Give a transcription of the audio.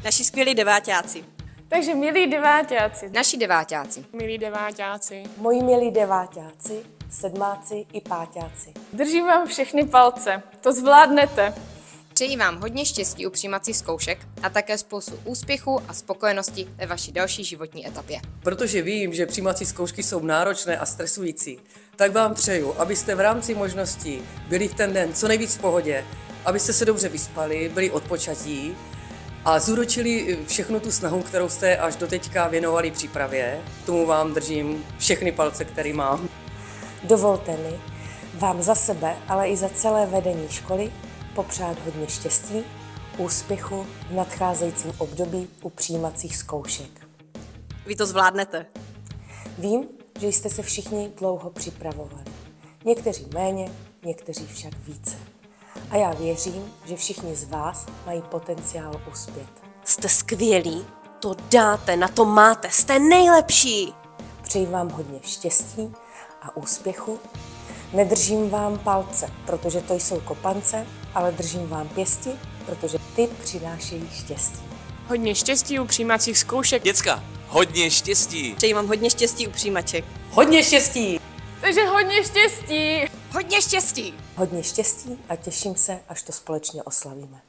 Naši skvělí deváťáci. Takže milí deváťáci, Naši deváťáci, Milí deváťáci, Moji milí deváťáci, sedmáci i páťáci. držím vám všechny palce, to zvládnete. přeji vám hodně štěstí u přijímacích zkoušek a také spoustu úspěchů a spokojenosti ve vaší další životní etapě. Protože vím, že přijímací zkoušky jsou náročné a stresující, tak vám přeju, abyste v rámci možností byli v ten den co nejvíc v pohodě, abyste se dobře vyspali, byli odpočatí a zúročili všechnu tu snahu, kterou jste až doteďka věnovali přípravě. Tomu vám držím všechny palce, které mám. Dovolte mi vám za sebe, ale i za celé vedení školy popřát hodně štěstí, úspěchu v nadcházejícím období u přijímacích zkoušek. Vy to zvládnete. Vím, že jste se všichni dlouho připravovali. Někteří méně, někteří však více. A já věřím, že všichni z vás mají potenciál uspět. Jste skvělí, to dáte, na to máte, jste nejlepší. Přeji vám hodně štěstí a úspěchu. Nedržím vám palce, protože to jsou kopance, ale držím vám pěsti, protože ty přinášejí štěstí. hodně štěstí u přijímacích zkoušek. Děcka, hodně štěstí! Přeji vám hodně štěstí u přijímaček. Hodně štěstí! Takže hodně štěstí! Hodně štěstí! Hodně štěstí a těším se, až to společně oslavíme.